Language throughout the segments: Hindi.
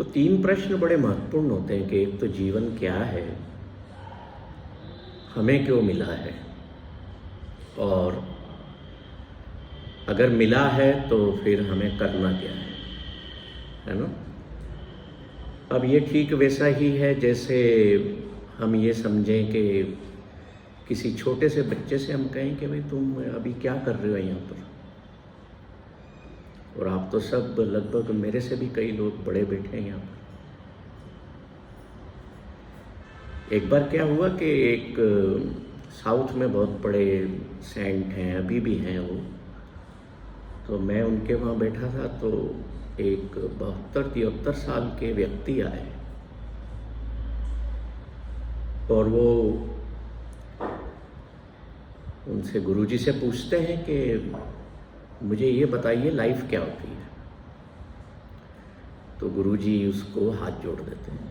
तो 3 प्रश्न बड़े महत्वपूर्ण होते हैं कि एक तो जीवन क्या है, हमें क्यों मिला है, और अगर मिला है तो फिर हमें करना क्या है ना? अब ये ठीक वैसा ही है जैसे हम ये समझें कि किसी छोटे से बच्चे से हम कहें कि भाई तुम अभी क्या कर रहे हो यहाँ पर, और आप तो सब लगभग मेरे से भी कई लोग बड़े बैठे हैं यहाँ पर। एक बार क्या हुआ कि एक साउथ में बहुत बड़े सेंट हैं, अभी भी हैं वो, तो मैं उनके वहाँ बैठा था तो एक 72-73 साल के व्यक्ति आए और वो उनसे गुरुजी से पूछते हैं कि मुझे ये बताइए लाइफ क्या होती है। तो गुरुजी उसको हाथ जोड़ देते हैं,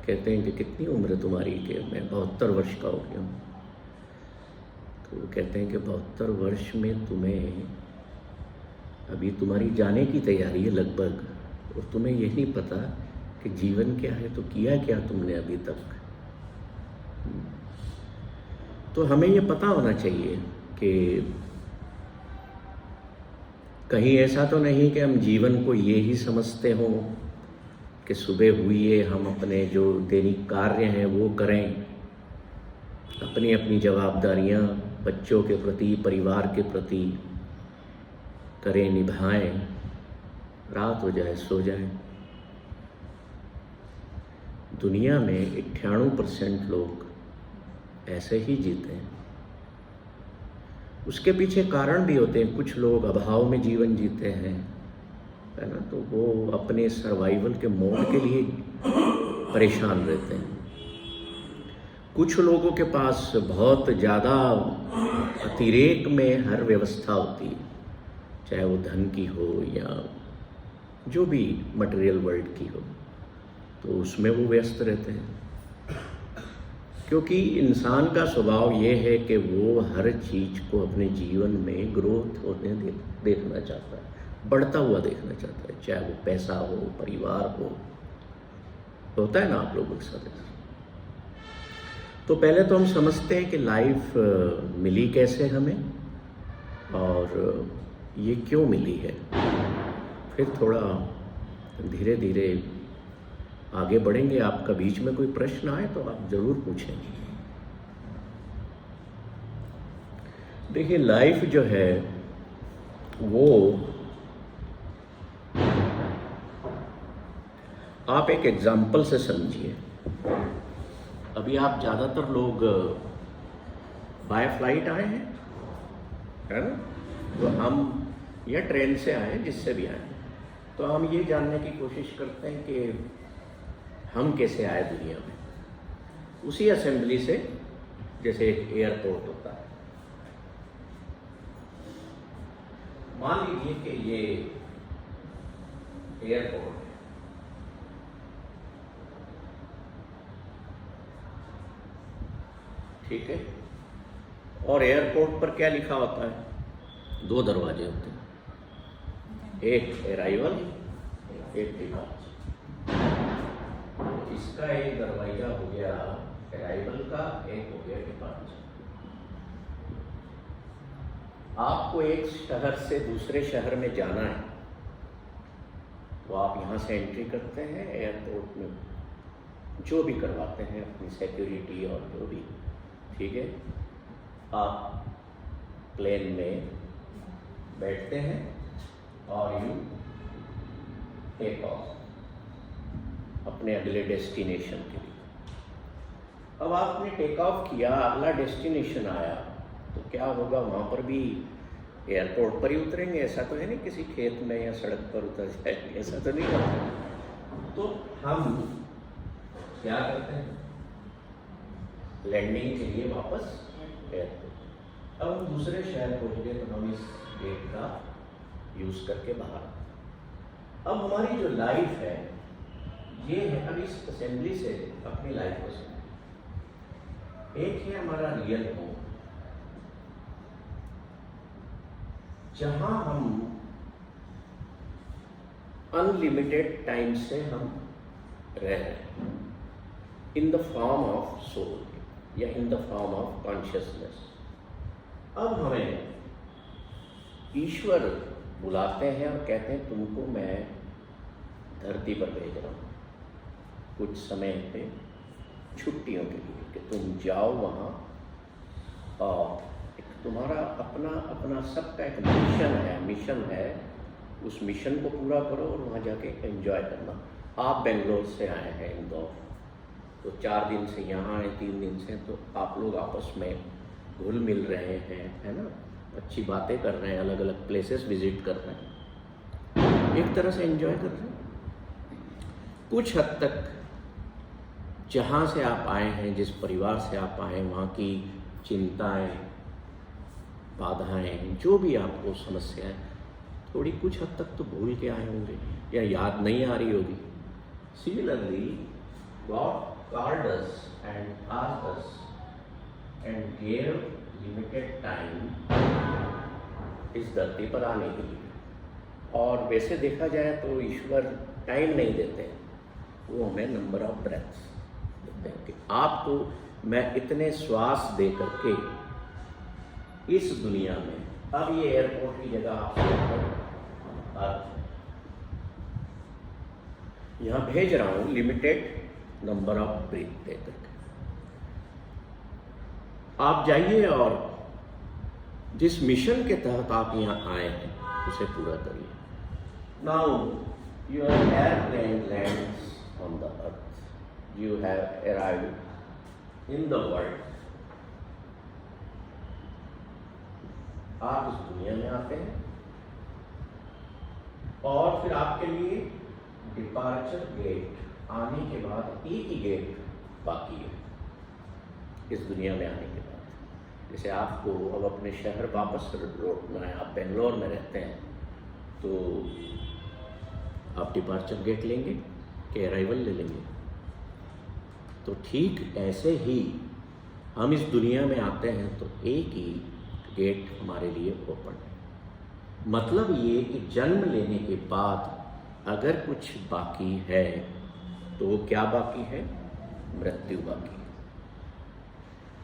कहते हैं कि कितनी उम्र है तुम्हारी? कि मैं 72 वर्ष का हो गया हूँ। तो वो कहते हैं कि 72 वर्ष में तुम्हें अभी तुम्हारी जाने की तैयारी है लगभग, और तुम्हें ये नहीं पता कि जीवन क्या है, तो किया क्या तुमने अभी तक। तो हमें ये पता होना चाहिए कि कहीं ऐसा तो नहीं कि हम जीवन को ये ही समझते हों कि सुबह हुई है, हम अपने जो दैनिक कार्य हैं वो करें, अपनी अपनी जवाबदारियां बच्चों के प्रति, परिवार के प्रति करें, निभाएं, रात हो जाए सो जाएं। दुनिया में 98% लोग ऐसे ही जीते हैं। उसके पीछे कारण भी होते हैं। कुछ लोग अभाव में जीवन जीते हैं, है ना, तो वो अपने सर्वाइवल के मोड के लिए परेशान रहते हैं। कुछ लोगों के पास बहुत ज़्यादा अतिरेक में हर व्यवस्था होती है, चाहे वो धन की हो या जो भी मटेरियल वर्ल्ड की हो, तो उसमें वो व्यस्त रहते हैं। क्योंकि इंसान का स्वभाव ये है कि वो हर चीज़ को अपने जीवन में ग्रोथ होने देखना चाहता है, बढ़ता हुआ देखना चाहता है, चाहे वो पैसा हो, परिवार हो, होता है ना आप लोगों के साथ। तो पहले तो हम समझते हैं कि लाइफ मिली कैसे हमें और ये क्यों मिली है। फिर थोड़ा धीरे धीरे आगे बढ़ेंगे। आपका बीच में कोई प्रश्न आए तो आप ज़रूर पूछें। देखिए, लाइफ जो है वो आप एक एग्जाम्पल से समझिए। अभी आप ज़्यादातर लोग बाय फ्लाइट आए हैं, है ना, तो हम या ट्रेन से आए, जिससे भी आए, तो हम ये जानने की कोशिश करते हैं कि हम कैसे आए दुनिया में। उसी असेंबली से, जैसे एक एयरपोर्ट होता है, मान लीजिए कि ये एयरपोर्ट है, ठीक है, और एयरपोर्ट पर क्या लिखा होता है? 2 दरवाजे होते हैं, एक अराइवल, एक डिपार्चर। इसका एक दरवाजा हो गया अराइवल का, एक हो गया डिपार्चर। आपको एक शहर से दूसरे शहर में जाना है, तो आप यहाँ से एंट्री करते हैं एयरपोर्ट में, जो भी करवाते हैं अपनी सिक्योरिटी और जो भी, ठीक है। आप प्लेन में बैठते हैं और यू टेक ऑफ अपने अगले डेस्टिनेशन के लिए। अब आपने टेक ऑफ किया, अगला डेस्टिनेशन आया, तो क्या होगा? वहाँ पर भी एयरपोर्ट पर ही उतरेंगे? ऐसा तो है नहीं किसी खेत में या सड़क पर उतर जाएंगे, ऐसा तो नहीं होता। तो हम क्या करते हैं? लैंडिंग के लिए वापस एयरपोर्ट। अब हम दूसरे शहर पहुँच गए तो हम इस गेट का यूज़ करके बाहर। अब हमारी जो लाइफ है ये है, अब इस असेंबली से अपनी लाइफ को समझें। एक है हमारा रियल होम, जहां हम अनलिमिटेड टाइम से हम रह रहे हैं in the form of soul या in the form of consciousness. अब हमें ईश्वर बुलाते हैं और कहते हैं तुमको मैं धरती पर भेज रहा हूँ कुछ समय पे छुट्टियों के लिए कि तुम जाओ वहाँ और एक तुम्हारा अपना अपना सबका एक मिशन है। उस मिशन को पूरा करो और वहाँ जाके एंजॉय करना। आप बेंगलोर से आए हैं इंदौर, तो 4 दिन से यहाँ आए, 3 दिन से, तो आप लोग आपस में घुल मिल रहे हैं, है ना, अच्छी बातें कर रहे हैं, अलग अलग प्लेसेस विजिट कर रहे हैं, एक तरह से एंजॉय कर रहे हैं। कुछ हद तक जहाँ से आप आए हैं, जिस परिवार से आप आए, वहाँ की चिंताएं, बाधाएं, जो भी आपको समस्याएं, थोड़ी कुछ हद तक तो भूल के आए होंगे या याद नहीं आ रही होगी। Similarly God called us and asked us and gave limited time इस धरती पर आने के लिए। और वैसे देखा जाए तो ईश्वर टाइम नहीं देते, वो हमें नंबर ऑफ ब्रेथ्स देते हैं कि आपको मैं इतने श्वास दे करके इस दुनिया में, अब ये एयरपोर्ट की जगह आप यहाँ भेज रहा हूँ लिमिटेड नंबर ऑफ ब्रेथ दे करके। आप जाइए और जिस मिशन के तहत आप यहाँ आए हैं उसे पूरा करिए। Now your airplane lands on the earth, you have arrived in the world. आप इस दुनिया में आते हैं और फिर आपके लिए डिपार्चर गेट, आने के बाद एक ही गेट बाकी है इस दुनिया में आने के बाद। जैसे आपको अब अपने शहर वापस लौटना है, आप बेंगलोर में रहते हैं, तो आप डिपार्चर गेट लेंगे कि अराइवल ले लेंगे। तो ठीक ऐसे ही हम इस दुनिया में आते हैं तो एक ही गेट हमारे लिए ओपन है। मतलब ये कि जन्म लेने के बाद अगर कुछ बाकी है तो क्या बाकी है? मृत्यु बाकी है।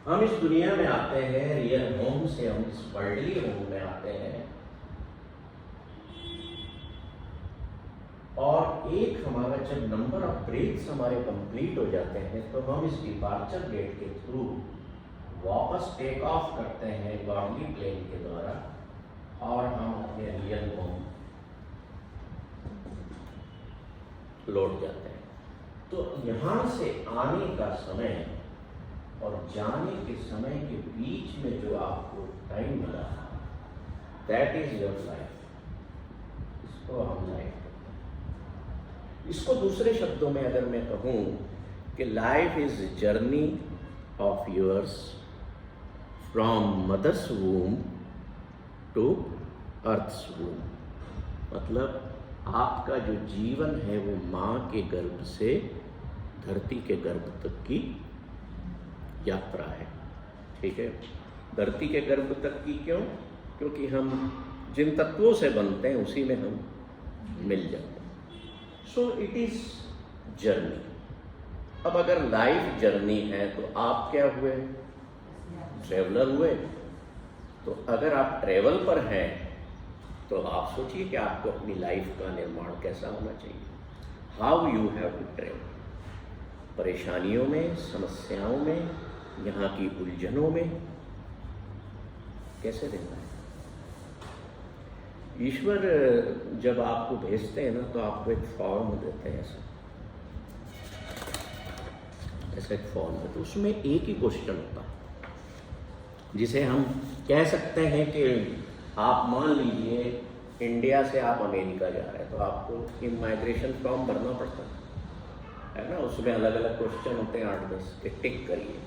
हम इस दुनिया में आते हैं, रियल होम से हम इस वर्ल्डली होम में आते हैं, और एक हमारा जब नंबर ऑफ ब्रेथ्स हमारे कंप्लीट हो जाते हैं तो हम इस डिपार्चर गेट के थ्रू वापस टेक ऑफ करते हैं गॉडली प्लेन के द्वारा, और हम अपने रियल होम लौट जाते हैं। तो यहाँ से आने का समय और जाने के समय के बीच में जो आपको टाइम मिला, दैट इज योर लाइफ। इसको हम लाइफ कहते हैं। इसको दूसरे शब्दों में अगर मैं कहूँ कि life is journey of yours from mother's womb to earth's womb. मतलब आपका जो जीवन है वो माँ के गर्भ से धरती के गर्भ तक की यात्रा है। ठीक है, धरती के गर्भ तक की क्यों? क्योंकि हम जिन तत्वों से बनते हैं उसी में हम मिल जाते हैं। So it is journey. अब अगर लाइफ जर्नी है तो आप क्या हुए? ट्रेवलर हुए। तो अगर आप ट्रेवल पर हैं तो आप सोचिए कि आपको अपनी लाइफ का निर्माण कैसा होना चाहिए। How you have to travel. परेशानियों में, समस्याओं में, यहाँ की उलझनों में कैसे रहना है। ईश्वर जब आपको भेजते हैं ना तो आपको एक फॉर्म देते हैं, ऐसा एक फॉर्म है। तो उसमें एक ही क्वेश्चन होता है जिसे हम कह सकते हैं कि आप मान लीजिए इंडिया से आप अमेरिका जा रहे हैं तो आपको इमाइग्रेशन फॉर्म भरना पड़ता है ना। उसमें अलग अलग क्वेश्चन होते हैं, 8-10 के टिक करिए।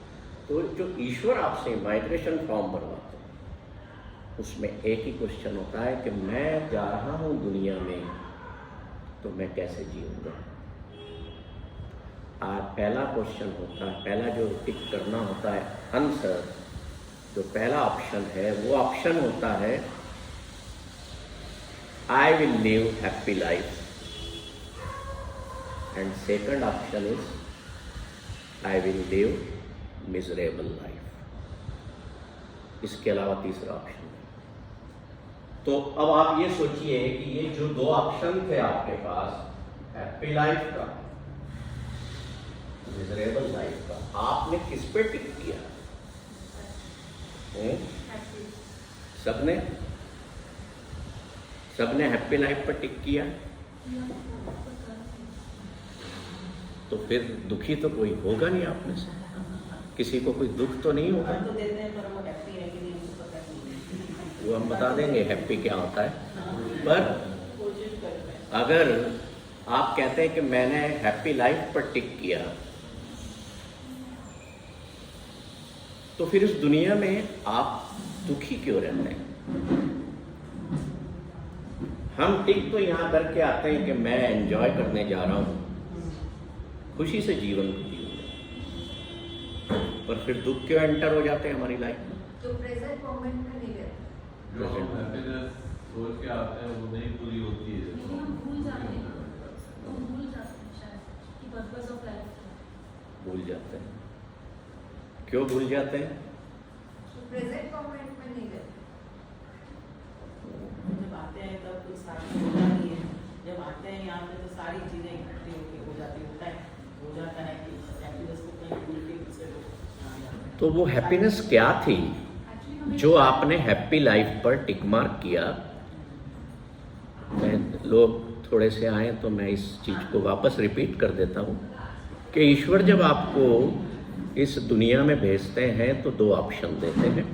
तो जो ईश्वर आपसे इमाइग्रेशन फॉर्म भरवाते हैं उसमें एक ही क्वेश्चन होता है कि मैं जा रहा हूँ दुनिया में तो मैं कैसे जीऊँगा। पहला क्वेश्चन होता है, पहला जो टिक करना होता है आंसर, जो पहला ऑप्शन है वो ऑप्शन होता है आई will live happy life and second option is I will live miserable life. इसके अलावा तीसरा ऑप्शन नहीं। तो अब आप ये सोचिए कि ये जो दो ऑप्शन थे आपके पास, हैप्पी लाइफ का, मिजरेबल लाइफ का, आपने किस पे टिक किया? सबने हैप्पी लाइफ पर टिक किया। तो फिर दुखी तो कोई होगा नहीं आप में से, किसी को कोई दुख तो नहीं होगा। वो हम बता देंगे हैप्पी क्या होता है। पर अगर आप कहते हैं कि मैंने हैप्पी लाइफ पर टिक किया, तो फिर इस दुनिया में आप दुखी क्यों रहते हैं? हम टिक तो यहां करके आते हैं कि मैं एंजॉय करने जा रहा हूं, खुशी से जीवन को जीऊंगा, पर फिर दुख क्यों एंटर हो जाते हैं हमारी लाइफ में? तो प्रेजेंट मोमेंट में नहीं रहते, जो हैप्पीनेस सोच के आते हैं वो नहीं पूरी होती है। हम भूल जाते हैं, शायद कि पर्पस ऑफ लाइफ भूल जाते हैं। क्यों भूल जाते हैं? प्रेजेंट मोमेंट में नहीं रहते। जब आते हैं तब कुछ सारी होता नहीं है, जब आते हैं यहाँ पे तो सारी चीज़ें इकट्ठी होके हो जाती होता है, हो जाता है कि हैप्पीनेस को कहीं भूल के दूसरे लोग आ जाते हैं। तो वो हैप्पीनेस क्या थी जो आपने हैप्पी लाइफ पर टिक मार्क किया? मैं लोग थोड़े से आए तो मैं इस चीज़ को वापस रिपीट कर देता हूँ कि ईश्वर जब आपको इस दुनिया में भेजते हैं तो दो ऑप्शन देते हैं।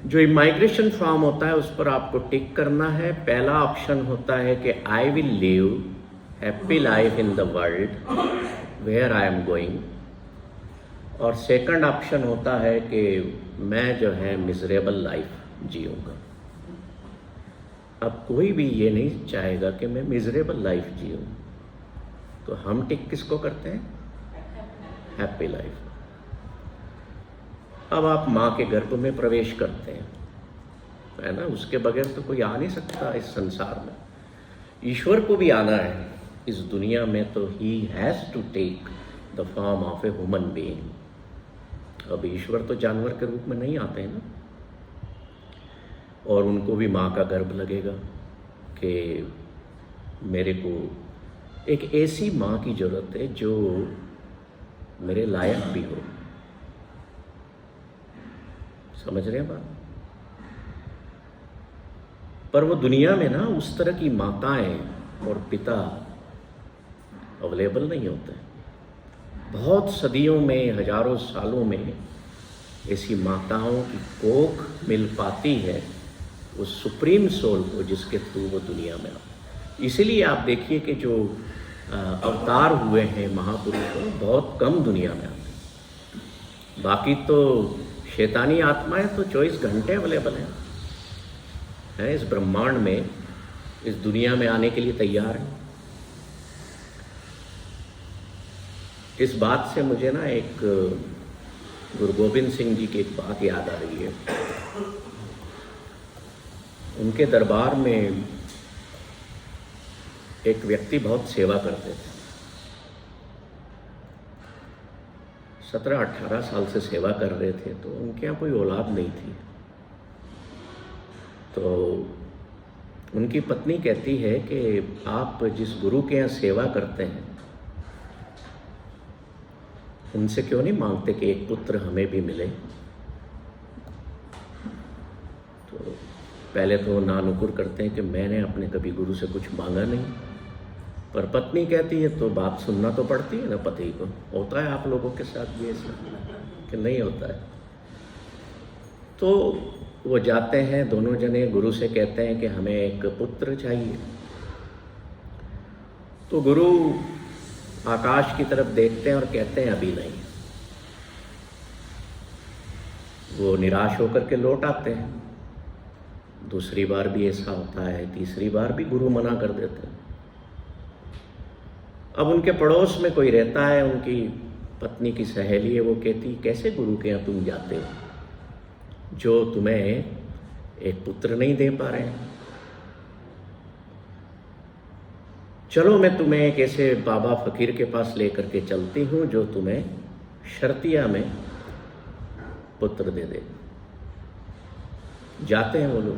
जो इमाइग्रेशन फॉर्म होता है उस पर आपको टिक करना है। पहला ऑप्शन होता है कि I will live happy life in the world where I am going, और सेकंड ऑप्शन होता है कि मैं जो है मिजरेबल लाइफ जीऊँगा। अब कोई भी ये नहीं चाहेगा कि मैं मिजरेबल लाइफ जीऊँ, तो हम टिक किसको करते हैं? Happy life. अब आप माँ के गर्भ में प्रवेश करते हैं, है ना, उसके बगैर तो कोई आ नहीं सकता इस संसार में। ईश्वर को भी आना है इस दुनिया में, तो he has to take the form of a human being. अब ईश्वर तो जानवर के रूप में नहीं आते हैं ना, और उनको भी माँ का गर्भ लगेगा कि मेरे को एक ऐसी माँ की ज़रूरत है जो मेरे लायक भी हो। समझ रहे हैं बात? पर वो दुनिया में ना उस तरह की माताएं और पिता अवेलेबल नहीं होते। बहुत सदियों में, हजारों सालों में ऐसी माताओं की कोख मिल पाती है उस सुप्रीम सोल को जिसके थ्रू वो दुनिया में आते। इसीलिए आप देखिए कि जो अवतार हुए हैं महापुरुषों, बहुत कम दुनिया में आते। बाकी तो शैतानी आत्माएं तो 24 घंटे अवेलेबल हैं, इस ब्रह्मांड में, इस दुनिया में आने के लिए तैयार हैं। इस बात से मुझे ना एक गुरु गोविंद सिंह जी की एक बात याद आ रही है। उनके दरबार में एक व्यक्ति बहुत सेवा करते थे। 17-18 साल से सेवा कर रहे थे, तो उनके यहाँ कोई औलाद नहीं थी। तो उनकी पत्नी कहती है कि आप जिस गुरु के यहाँ सेवा करते हैं उनसे क्यों नहीं मांगते कि एक पुत्र हमें भी मिले? तो पहले तो नानुकुर करते हैं कि मैंने अपने कभी गुरु से कुछ मांगा नहीं, पर पत्नी कहती है तो बात सुनना तो पड़ती है ना पति को। होता है आप लोगों के साथ भी ऐसा कि नहीं होता है? तो वो जाते हैं, दोनों जने गुरु से कहते हैं कि हमें एक पुत्र चाहिए। तो गुरु आकाश की तरफ देखते हैं और कहते हैं अभी नहीं। वो निराश होकर के लौट आते हैं। दूसरी बार भी ऐसा होता है, तीसरी बार भी गुरु मना कर देते हैं। अब उनके पड़ोस में कोई रहता है, उनकी पत्नी की सहेली है, वो कहती कैसे गुरु के यहाँ तुम जाते हो जो तुम्हें एक पुत्र नहीं दे पा रहे हैं? चलो मैं तुम्हें एक ऐसे बाबा फकीर के पास लेकर के चलती हूँ जो तुम्हें शर्तिया में पुत्र दे दे। जाते हैं वो लोग,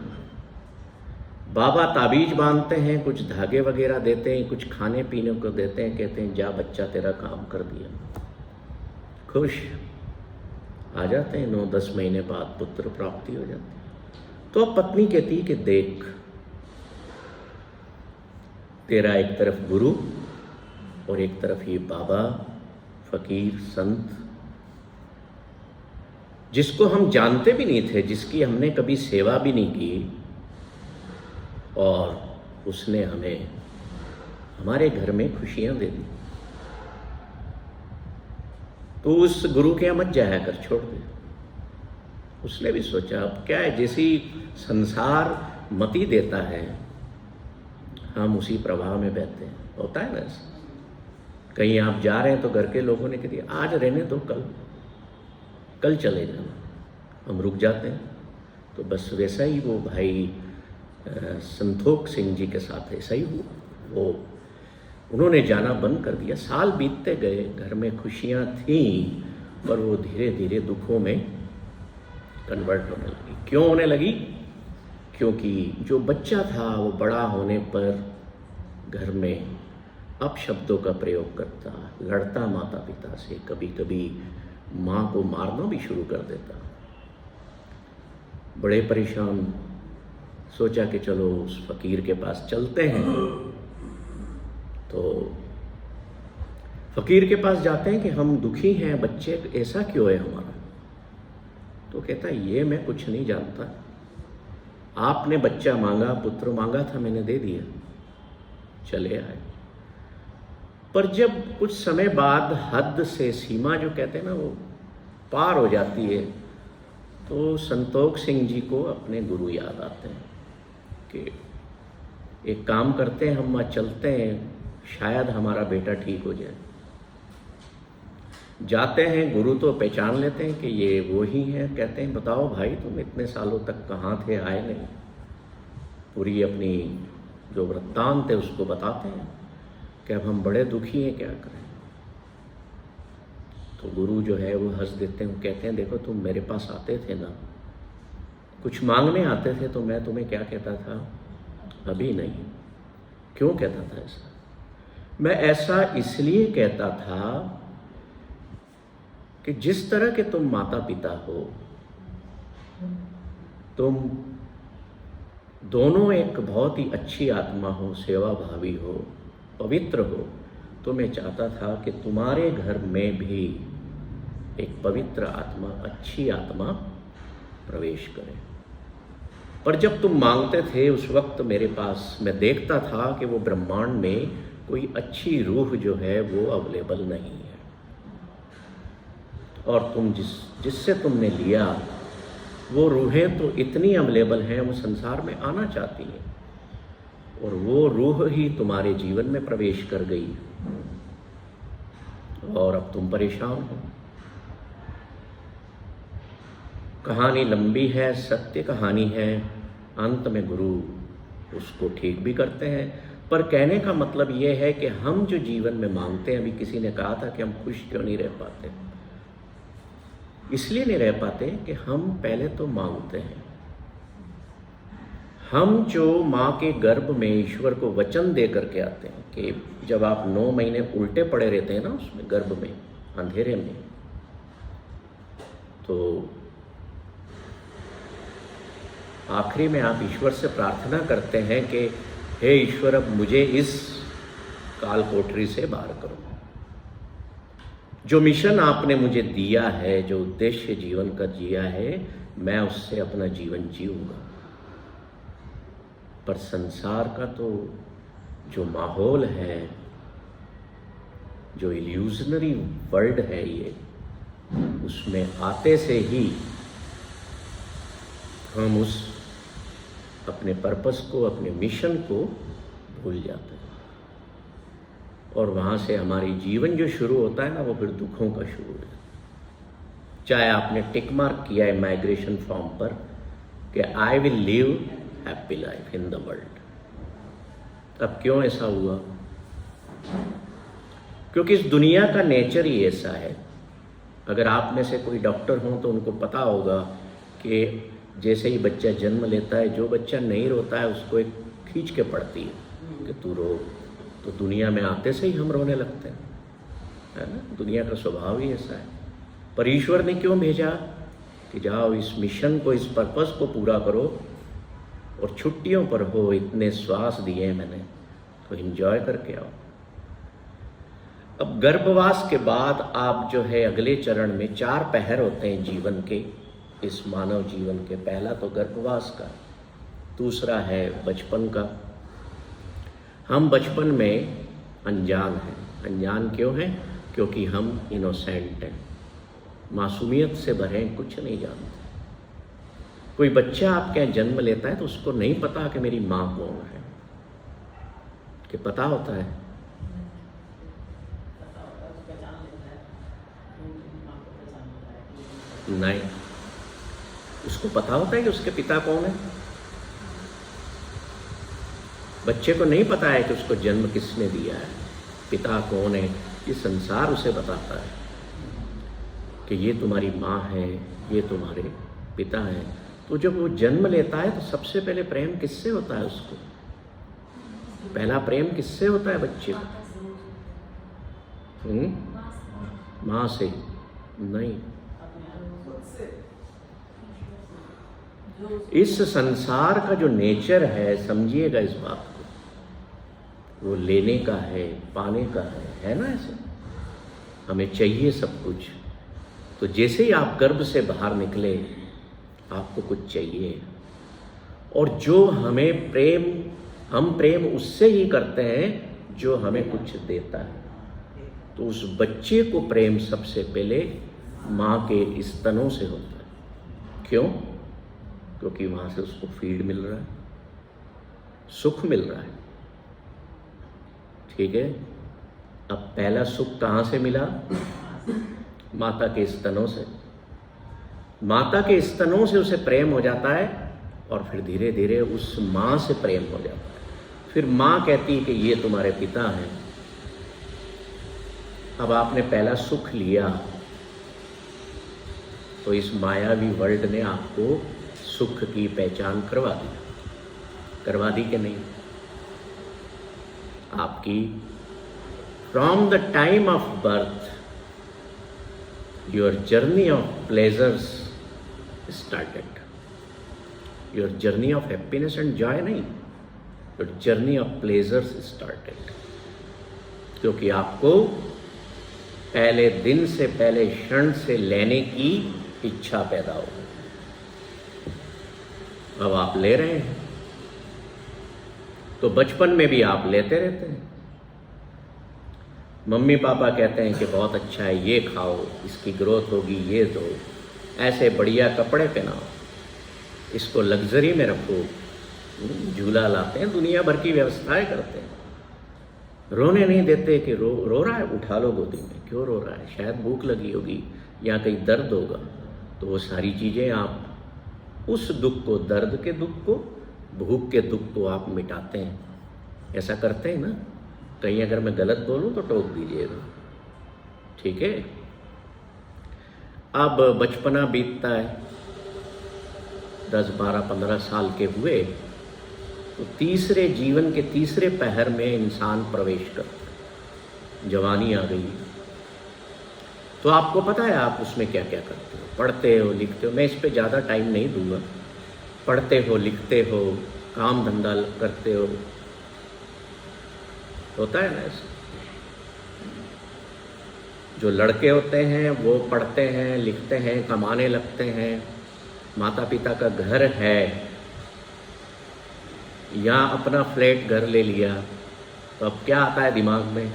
बाबा ताबीज बांधते हैं, कुछ धागे वगैरह देते हैं, कुछ खाने पीने को देते हैं, कहते हैं जा बच्चा तेरा काम कर दिया। खुश आ जाते हैं, 9-10 महीने बाद पुत्र प्राप्ति हो जाती है। तो अब पत्नी कहती कि देख, तेरा एक तरफ गुरु और एक तरफ ये बाबा फकीर संत, जिसको हम जानते भी नहीं थे, जिसकी हमने कभी सेवा भी नहीं की, और उसने हमें हमारे घर में खुशियां दे दी। तो उस गुरु के यहाँ मत जाया कर, छोड़ दे। उसने भी सोचा अब क्या है, जैसी संसार मति देता है हम उसी प्रवाह में बहते हैं। होता है ना ऐसा, कहीं आप जा रहे हैं तो घर के लोगों ने कह दिया आज रहने दो, कल चले जाना, हम रुक जाते हैं। तो बस वैसा ही वो भाई संतोख सिंह जी के साथ ऐसा ही हुआ। वो उन्होंने जाना बंद कर दिया। साल बीतते गए, घर में खुशियाँ थीं, पर वो धीरे धीरे दुखों में कन्वर्ट होने लगी। क्यों होने लगी? क्योंकि जो बच्चा था वो बड़ा होने पर घर में अपशब्दों का प्रयोग करता, लड़ता माता पिता से, कभी कभी माँ को मारना भी शुरू कर देता। बड़े परेशान, सोचा कि चलो उस फकीर के पास चलते हैं। तो फकीर के पास जाते हैं कि हम दुखी हैं, बच्चे ऐसा क्यों है हमारा। तो कहता है ये मैं कुछ नहीं जानता, आपने बच्चा मांगा, पुत्र मांगा था, मैंने दे दिया, चले आए। पर जब कुछ समय बाद हद से सीमा जो कहते हैं ना वो पार हो जाती है, तो संतोख सिंह जी को अपने गुरु याद आते हैं कि एक काम करते हैं, हम वहाँ चलते हैं, शायद हमारा बेटा ठीक हो जाए। जाते हैं, गुरु तो पहचान लेते हैं कि ये वो ही है। कहते हैं बताओ भाई तुम इतने सालों तक कहाँ थे, आए नहीं। पूरी अपनी जो वृत्तांत है उसको बताते हैं कि अब हम बड़े दुखी हैं, क्या करें। तो गुरु जो है वो हंस देते हैं, कहते हैं देखो तुम मेरे पास आते थे ना, कुछ मांगने आते थे, तो मैं तुम्हें क्या कहता था, अभी नहीं। क्यों कहता था ऐसा? मैं ऐसा इसलिए कहता था कि जिस तरह के तुम माता पिता हो, तुम दोनों एक बहुत ही अच्छी आत्मा हो, सेवा भावी हो, पवित्र हो, तो मैं चाहता था कि तुम्हारे घर में भी एक पवित्र आत्मा, अच्छी आत्मा प्रवेश करे। पर जब तुम मांगते थे उस वक्त मेरे पास मैं देखता था कि वो ब्रह्मांड में कोई अच्छी रूह जो है वो अवेलेबल नहीं है, और तुम जिससे तुमने लिया वो रूहें तो इतनी अवेलेबल हैं, वो संसार में आना चाहती हैं, और वो रूह ही तुम्हारे जीवन में प्रवेश कर गई और अब तुम परेशान हो। कहानी लंबी है, सत्य कहानी है, अंत में गुरु उसको ठीक भी करते हैं। पर कहने का मतलब ये है कि हम जो जीवन में मांगते हैं, अभी किसी ने कहा था कि हम खुश क्यों नहीं रह पाते, इसलिए नहीं रह पाते कि हम पहले तो मांगते हैं। हम जो माँ के गर्भ में ईश्वर को वचन दे करके आते हैं कि जब आप 9 महीने उल्टे पड़े रहते हैं ना उसमें गर्भ में, अंधेरे में, तो आखिरी में आप ईश्वर से प्रार्थना करते हैं कि हे ईश्वर अब मुझे इस काल कोठरी से बाहर करो। जो मिशन आपने मुझे दिया है, जो उद्देश्य जीवन का जिया है, मैं उससे अपना जीवन जीऊंगा। पर संसार का तो जो माहौल है, जो इल्यूजनरी वर्ल्ड है ये, उसमें आते से ही हम उस अपने पर्पस को, अपने मिशन को भूल जाते हैं, और वहाँ से हमारी जीवन जो शुरू होता है ना वो फिर दुखों का शुरू है। चाहे आपने टिक मार्क किया है माइग्रेशन फॉर्म पर कि I will live happy life in the world, अब क्यों ऐसा हुआ? क्योंकि इस दुनिया का नेचर ही ऐसा है। अगर आप में से कोई डॉक्टर हो तो उनको पता होगा कि जैसे ही बच्चा जन्म लेता है, जो बच्चा नहीं रोता है उसको एक खींच के पड़ती है कि तू रो। तो दुनिया में आते से ही हम रोने लगते हैं, है ना। दुनिया का स्वभाव ही ऐसा है। पर ईश्वर ने क्यों भेजा कि जाओ इस मिशन को, इस पर्पस को पूरा करो, और छुट्टियों पर हो, इतने श्वास दिए मैंने तो एंजॉय करके आओ। अब गर्भवास के बाद आप जो है अगले चरण में 4 पहर होते हैं जीवन के, इस मानव जीवन के। पहला तो गर्भवास का, दूसरा है बचपन का। हम बचपन में अनजान हैं। अनजान क्यों हैं? क्योंकि हम इनोसेंट हैं, मासूमियत से भरे हैं, कुछ नहीं जानते। कोई बच्चा आपके यहाँ जन्म लेता है तो उसको नहीं पता कि मेरी माँ कौन है, कि पता होता है? नहीं। उसको पता होता है कि उसके पिता कौन है? बच्चे को नहीं पता है कि उसको जन्म किसने दिया है, पिता कौन है। ये संसार उसे बताता है कि ये तुम्हारी माँ है, ये तुम्हारे पिता हैं। तो जब वो जन्म लेता है तो सबसे पहले प्रेम किससे होता है उसको? पहला प्रेम किससे होता है बच्चे को? माँ से नहीं। इस संसार का जो नेचर है, समझिएगा इस बात को, वो लेने का है, पाने का है ना। ऐसा हमें चाहिए सब कुछ। तो जैसे ही आप गर्भ से बाहर निकले आपको कुछ चाहिए, और जो हमें प्रेम, हम प्रेम उससे ही करते हैं जो हमें कुछ देता है। तो उस बच्चे को प्रेम सबसे पहले माँ के स्तनों से होता है। क्यों? क्योंकि वहाँ से उसको फीड मिल रहा है, सुख मिल रहा है। ठीक है। अब पहला सुख कहाँ से मिला? माता के स्तनों से। माता के स्तनों से उसे प्रेम हो जाता है, और फिर धीरे धीरे उस माँ से प्रेम हो जाता है। फिर माँ कहती है कि ये तुम्हारे पिता हैं। अब आपने पहला सुख लिया, तो इस मायावी वर्ल्ड ने आपको सुख की पहचान करवा दी कि नहीं? आपकी from the time of birth your journey of pleasures started. Your journey of happiness and joy नहीं, your journey of pleasures started. क्योंकि आपको पहले दिन से, पहले क्षण से लेने की इच्छा पैदा हो। अब आप ले रहे हैं, तो बचपन में भी आप लेते रहते हैं। मम्मी पापा कहते हैं कि बहुत अच्छा है, ये खाओ, इसकी ग्रोथ होगी, ये दो, ऐसे बढ़िया कपड़े पहनाओ, इसको लग्जरी में रखो, झूला लाते हैं, दुनिया भर की व्यवस्थाएं करते हैं। रोने नहीं देते कि रो रहा है, उठा लो गोदी में। क्यों रो रहा है? शायद भूख लगी होगी या कहीं दर्द होगा। तो वो सारी चीज़ें आप उस दुख को, दर्द के दुख को, भूख के दुख को आप मिटाते हैं। ऐसा करते हैं ना। कहीं अगर मैं गलत बोलूं तो टोक दीजिएगा, ठीक है। अब बचपना बीतता है, 10, 12, 15 साल के हुए तो तीसरे जीवन के तीसरे पहर में इंसान प्रवेश करता है। जवानी आ गई, तो आपको पता है आप उसमें क्या क्या करते हो। पढ़ते हो, लिखते हो। मैं इस पे ज़्यादा टाइम नहीं दूंगा। पढ़ते हो, लिखते हो, काम धंधा करते हो, होता है ना ऐसा। जो लड़के होते हैं वो पढ़ते हैं, लिखते हैं, कमाने लगते हैं, माता पिता का घर है या अपना फ्लैट घर ले लिया, तो अब क्या आता है दिमाग में?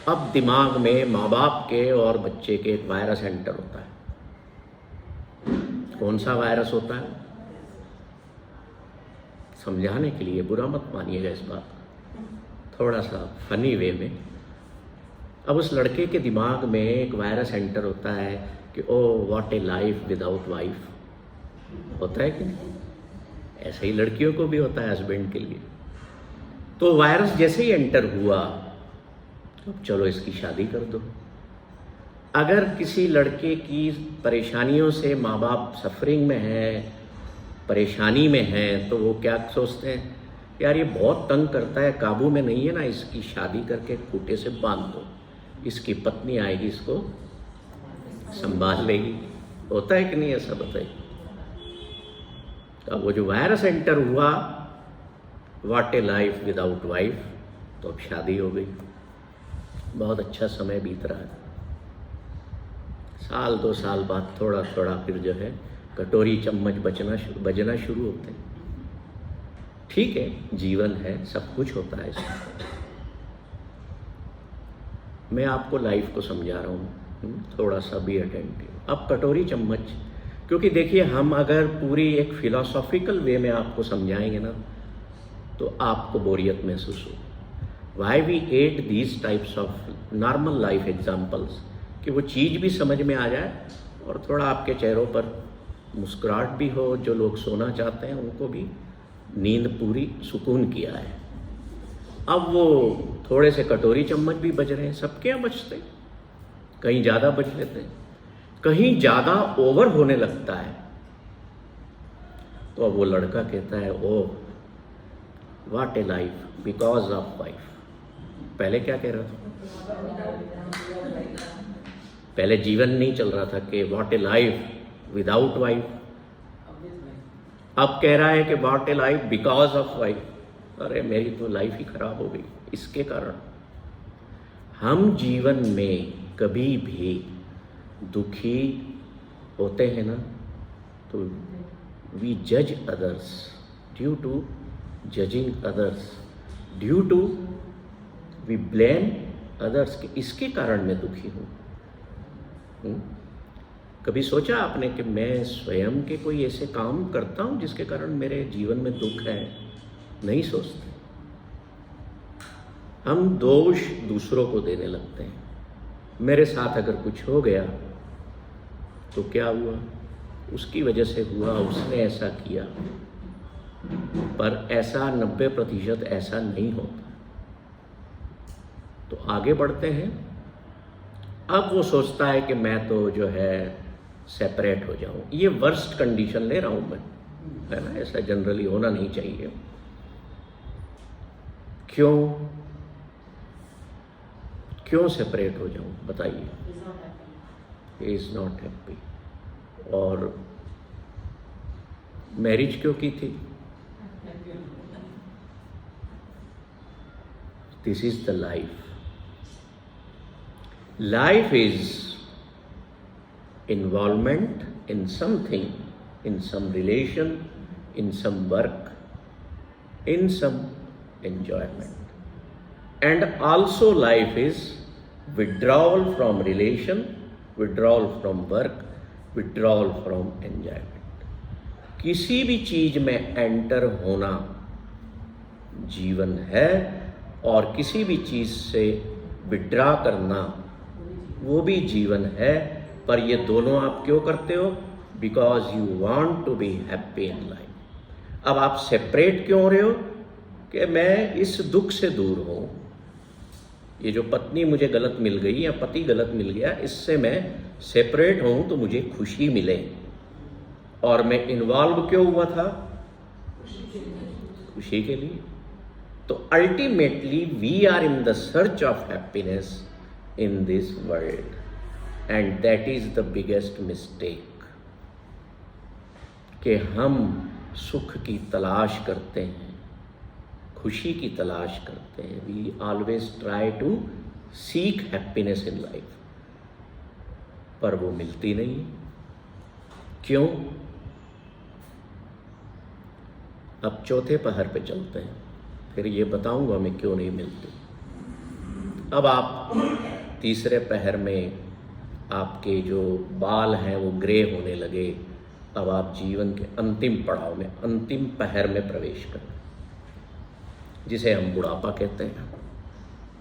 अब दिमाग में माँ बाप के और बच्चे के एक वायरस एंटर होता है। कौन सा वायरस होता है? समझाने के लिए, बुरा मत मानिएगा इस बात को, थोड़ा सा फनी वे में। अब उस लड़के के दिमाग में एक वायरस एंटर होता है कि oh what A life without wife. होता है कि नहीं? ऐसे ही लड़कियों को भी होता है हस्बैंड के लिए। तो वायरस जैसे ही एंटर हुआ, तो चलो इसकी शादी कर दो। अगर किसी लड़के की परेशानियों से माँ बाप सफरिंग में हैं, परेशानी में हैं, तो वो क्या सोचते हैं, यार ये बहुत तंग करता है, काबू में नहीं है ना, इसकी शादी करके खूंटे से बांध दो, इसकी पत्नी आएगी इसको संभाल लेगी। होता है कि नहीं ऐसा, बताइए। तो अब वो जो वायरस एंटर हुआ, what A life without wife, तो अब शादी हो गई। बहुत अच्छा समय बीत रहा है। साल 2 साल बाद थोड़ा थोड़ा फिर जो है कटोरी चम्मच बजना शुरू होते हैं। ठीक है, जीवन है, सब कुछ होता है इसमें। मैं आपको लाइफ को समझा रहा हूँ, थोड़ा सा भी अटेंटिव। अब कटोरी चम्मच, क्योंकि देखिए हम अगर पूरी एक फिलोसॉफिकल वे में आपको समझाएंगे ना, तो आपको बोरियत महसूस हो। Why we at these types of normal life examples, कि वो चीज़ भी समझ में आ जाए और थोड़ा आपके चेहरों पर मुस्कुराहट भी हो। जो लोग सोना चाहते हैं उनको भी नींद पूरी सुकून किया है। अब वो थोड़े से कटोरी चम्मच भी बज रहे हैं, सबके यहाँ बजते हैं, कहीं ज़्यादा बज लेते हैं, कहीं ज़्यादा ओवर होने लगता है। तो अब वो लड़का कहता है, oh what A life because of wife. पहले क्या कह रहा था, पहले जीवन नहीं चल रहा था कि what A life without wife, अब कह रहा है कि what A life because of wife. अरे मेरी तो लाइफ ही खराब हो गई इसके कारण। हम जीवन में कभी भी दुखी होते हैं ना, तो वी जज others, due to judging others, due to we blame others, के इसके कारण मैं दुखी हूँ। कभी सोचा आपने कि मैं स्वयं के कोई ऐसे काम करता हूँ जिसके कारण मेरे जीवन में दुख है? नहीं सोचते। हम दोष दूसरों को देने लगते हैं। मेरे साथ अगर कुछ हो गया तो क्या हुआ, उसकी वजह से हुआ, उसने ऐसा किया। पर ऐसा 90% ऐसा नहीं होता। तो आगे बढ़ते हैं। अब वो सोचता है कि मैं तो जो है सेपरेट हो जाऊं। ये वर्स्ट कंडीशन ले रहा हूं मैं, है ना, ऐसा जनरली होना नहीं चाहिए। क्यों सेपरेट हो जाऊं, बताइए। He is not happy. और मैरिज क्यों की थी? This is the life. Life is involvement in something, in some relation, in some work, in some enjoyment. And also life is withdrawal from relation, withdrawal from work, withdrawal from enjoyment. किसी भी चीज में एंटर होना जीवन है, और किसी भी चीज से विड्रॉ करना वो भी जीवन है। पर ये दोनों आप क्यों करते हो? Because you want to be happy in life. अब आप सेपरेट क्यों हो रहे हो? कि मैं इस दुख से दूर हूँ, ये जो पत्नी मुझे गलत मिल गई या पति गलत मिल गया, इससे मैं सेपरेट हूँ तो मुझे खुशी मिले। और मैं इन्वॉल्व क्यों हुआ था? खुशी के लिए। तो ultimately we are in the search of happiness in this world, and that is the biggest mistake, कि हम सुख की तलाश करते हैं, खुशी की तलाश करते हैं। We always try to seek happiness in life, पर वो मिलती नहीं। क्यों? अब चौथे पहर पे चलते हैं, फिर ये बताऊंगा मैं क्यों नहीं मिलती। अब आप तीसरे पहर में आपके जो बाल हैं वो ग्रे होने लगे। अब आप जीवन के अंतिम पड़ाव में, अंतिम पहर में प्रवेश करें, जिसे हम बुढ़ापा कहते हैं,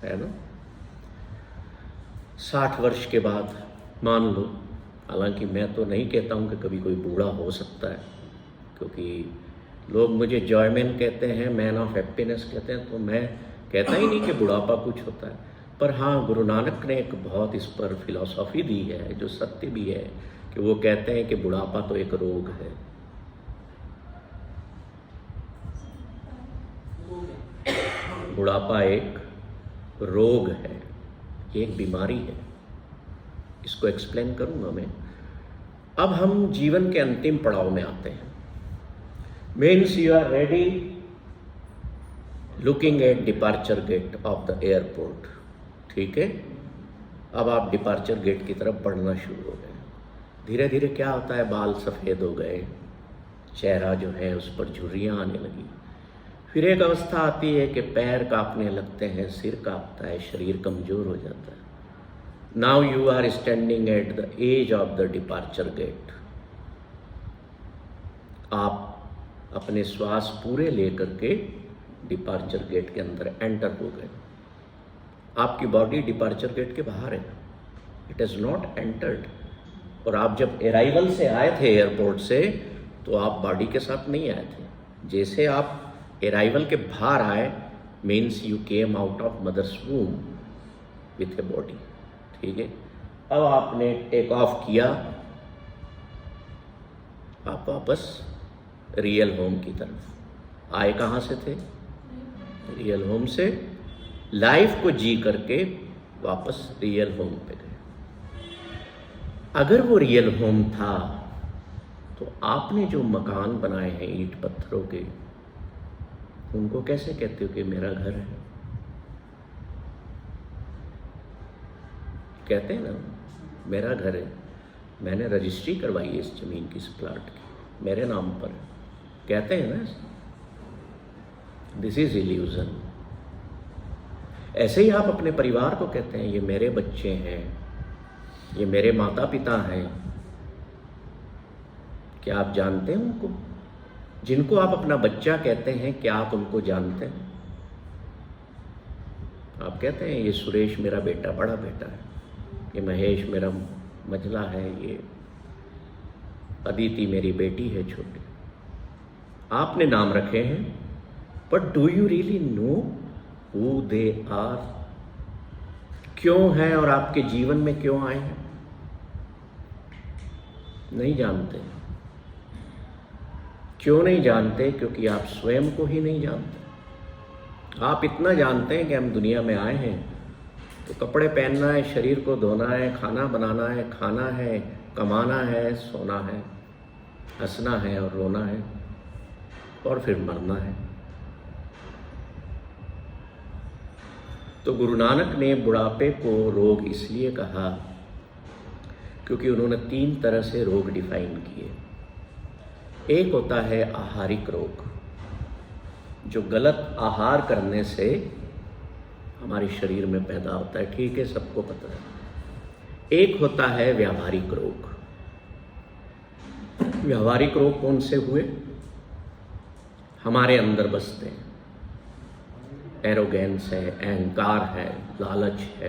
है ना। 60 वर्ष के बाद मान लो, हालांकि मैं तो नहीं कहता हूँ कि कभी कोई बूढ़ा हो सकता है, क्योंकि लोग मुझे जॉयमैन कहते हैं, मैन ऑफ हैप्पीनेस कहते हैं, तो मैं कहता ही नहीं कि बुढ़ापा कुछ होता है। पर हाँ, गुरु नानक ने एक बहुत इस पर फिलॉसफी दी है जो सत्य भी है, कि वो कहते हैं कि बुढ़ापा तो एक रोग है। बुढ़ापा एक रोग है, ये एक बीमारी है। इसको एक्सप्लेन करूंगा मैं। अब हम जीवन के अंतिम पड़ाव में आते हैं। Means you are ready looking at departure gate of the airport. ठीक है, अब आप डिपार्चर गेट की तरफ बढ़ना शुरू हो गए। धीरे धीरे क्या होता है, बाल सफ़ेद हो गए, चेहरा जो है उस पर झुर्रियाँ आने लगी। फिर एक अवस्था आती है कि पैर कांपने लगते हैं, सिर कांपता है, शरीर कमज़ोर हो जाता है। Now you are standing at the edge of the departure gate. आप अपने श्वास पूरे लेकर के डिपार्चर गेट के अंदर एंटर हो गए। आपकी बॉडी डिपार्चर गेट के बाहर है, इट इज़ नॉट एंटर्ड। और आप जब अराइवल से आए थे एयरपोर्ट से, तो आप बॉडी के साथ नहीं आए थे। जैसे आप अराइवल के बाहर आए, means you came out of mother's womb with a body. ठीक है, अब आपने टेक ऑफ किया, आप वापस रियल होम की तरफ आए। कहाँ से थे? रियल होम से लाइफ को जी करके वापस रियल होम पे गए। अगर वो रियल होम था तो आपने जो मकान बनाए हैं ईंट पत्थरों के, उनको कैसे कहते हो कि मेरा घर है? कहते हैं ना, मेरा घर है, मैंने रजिस्ट्री करवाई है इस ज़मीन की, इस प्लाट की, मेरे नाम पर। कहते हैं ना, दिस इज इल्यूजन। ऐसे ही आप अपने परिवार को कहते हैं, ये मेरे बच्चे हैं, ये मेरे माता पिता हैं। क्या आप जानते हैं उनको? जिनको आप अपना बच्चा कहते हैं, क्या आप उनको जानते हैं? आप कहते हैं ये सुरेश मेरा बेटा, बड़ा बेटा है, ये महेश मेरा मझला है, ये अदिति मेरी बेटी है छोटी। आपने नाम रखे हैं, but do you really know who they are? क्यों हैं और आपके जीवन में क्यों आए हैं? नहीं जानते। क्यों नहीं जानते? क्योंकि आप स्वयं को ही नहीं जानते। आप इतना जानते हैं कि हम दुनिया में आए हैं तो कपड़े पहनना है, शरीर को धोना है, खाना बनाना है, खाना है, कमाना है, सोना है, हंसना है और रोना है, और फिर मरना है। तो गुरु नानक ने बुढ़ापे को रोग इसलिए कहा क्योंकि उन्होंने 3 तरह से रोग डिफाइन किए। एक होता है आहारिक रोग, जो गलत आहार करने से हमारे शरीर में पैदा होता है। ठीक है, सबको पता है। एक होता है व्यावहारिक रोग। व्यावहारिक रोग कौन से हुए? हमारे अंदर बसते हैं। एरोगेंस है, अहंकार है, लालच है,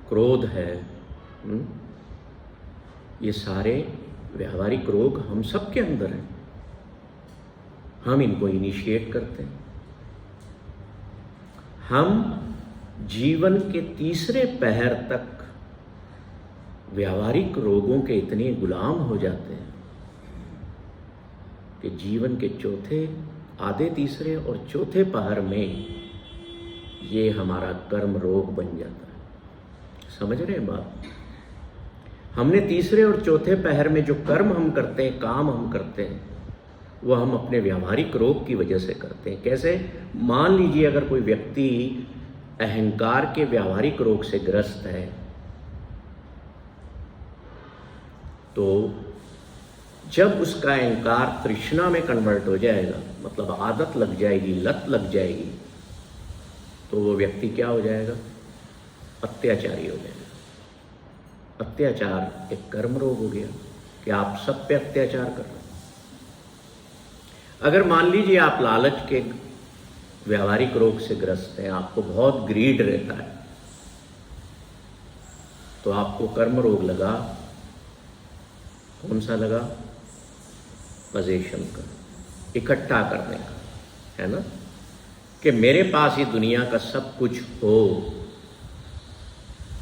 क्रोध है। ये सारे व्यावहारिक रोग हम सब के अंदर हैं। हम इनको इनिशिएट करते हैं। हम जीवन के तीसरे पहर तक व्यावहारिक रोगों के इतने गुलाम हो जाते हैं कि जीवन के चौथे, आधे तीसरे और चौथे पहर में ये हमारा कर्म रोग बन जाता है। समझ रहे हैं बात? हमने तीसरे और चौथे पहर में जो कर्म हम करते हैं, काम हम करते हैं, वो हम अपने व्यावहारिक रोग की वजह से करते हैं। कैसे? मान लीजिए अगर कोई व्यक्ति अहंकार के व्यावहारिक रोग से ग्रस्त है, तो जब उसका अहंकार तृष्णा में कन्वर्ट हो जाएगा, मतलब आदत लग जाएगी, लत लग जाएगी, तो वो व्यक्ति क्या हो जाएगा? अत्याचारी हो जाएगा। अत्याचार एक कर्म रोग हो गया कि आप सब पे अत्याचार कर रहे हैं। अगर मान लीजिए आप लालच के व्यावहारिक रोग से ग्रस्त हैं, आपको बहुत ग्रीड रहता है, तो आपको कर्म रोग लगा। कौन सा लगा? पजेशन का। इकट्ठा करने का, है ना, कि मेरे पास ही दुनिया का सब कुछ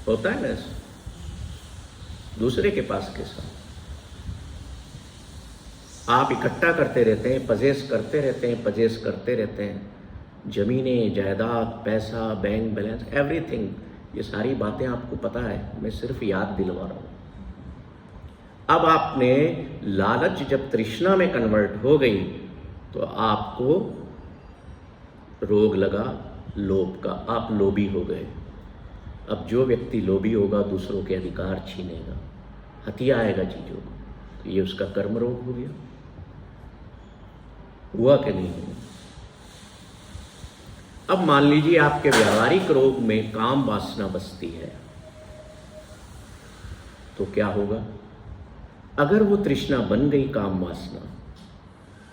होता है ना ऐसा, दूसरे के पास के साथ आप इकट्ठा करते रहते हैं, पजेस करते रहते हैं, जमीनें, जायदाद, पैसा, बैंक बैलेंस, एवरीथिंग, ये सारी बातें आपको पता है, मैं सिर्फ याद दिलवा रहा हूँ। अब आपने लालच जब तृष्णा में कन्वर्ट हो गई तो आपको रोग लगा लोभ का, आप लोभी हो गए। अब जो व्यक्ति लोभी होगा दूसरों के अधिकार छीनेगा, हथिया आएगा चीजों को, तो ये उसका कर्म रोग हो गया। हुआ कि नहीं हुआ? अब मान लीजिए आपके व्यावहारिक रोग में काम वासना बसती है, तो क्या होगा? अगर वो तृष्णा बन गई काम वासना,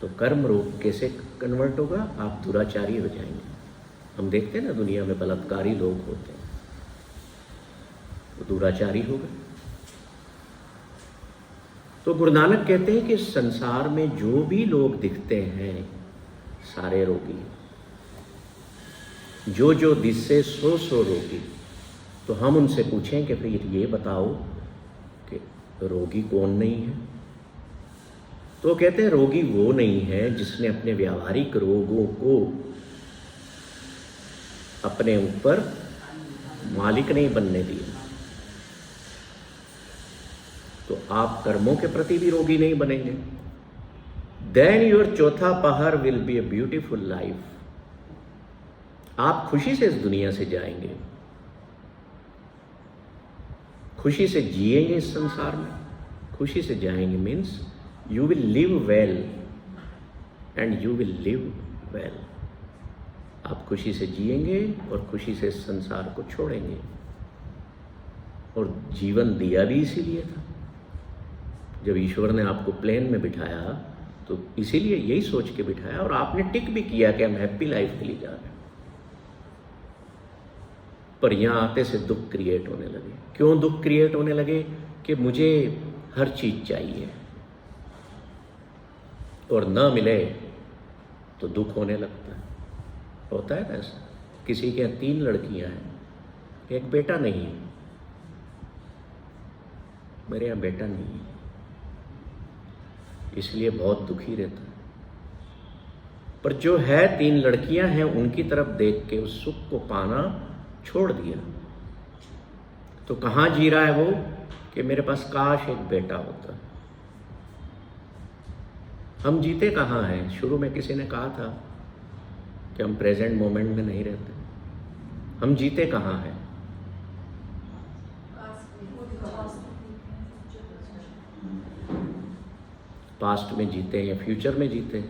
तो कर्म रोग कैसे कन्वर्ट होगा? आप दुराचारी हो जाएंगे। हम देखते हैं ना दुनिया में बलात्कारी लोग होते हैं, वो दुराचारी हो गए। तो गुरु नानक कहते हैं कि संसार में जो भी लोग दिखते हैं सारे रोगी, जो दिसे सो रोगी। तो हम उनसे पूछें कि फिर ये बताओ कि रोगी कौन नहीं है? तो कहते हैं रोगी वो नहीं है जिसने अपने व्यावहारिक रोगों को अपने ऊपर मालिक नहीं बनने दिया। तो आप कर्मों के प्रति भी रोगी नहीं बनेंगे। देन योर चौथा पहर will be a beautiful life. आप खुशी से इस दुनिया से जाएंगे, खुशी से जिएंगे इस संसार में, खुशी से जाएंगे means you will live well and you will live well. आप खुशी से जिएंगे और खुशी से इस संसार को छोड़ेंगे। और जीवन दिया भी इसीलिए था। जब ईश्वर ने आपको प्लेन में बिठाया तो इसीलिए यही सोच के बिठाया, और आपने टिक भी किया कि हम हैप्पी लाइफ के लिए जा रहे हैं। पर यहाँ आते से दुख क्रिएट होने लगे। क्यों दुख क्रिएट होने लगे? कि मुझे हर चीज चाहिए और न मिले तो दुख होने लगता है। होता है ना ऐसा? किसी के यहाँ 3 लड़कियां हैं, एक बेटा नहीं है, मेरे यहाँ बेटा नहीं है, इसलिए बहुत दुखी रहता है। पर जो है 3 लड़कियां हैं, उनकी तरफ देख के उस सुख को पाना छोड़ दिया। तो कहाँ जी रहा है वो? कि मेरे पास काश एक बेटा होता। हम जीते कहाँ हैं? शुरू में किसी ने कहा था कि हम प्रेजेंट मोमेंट में नहीं रहते। हम जीते कहाँ हैं? पास्ट में जीते या फ्यूचर में जीते।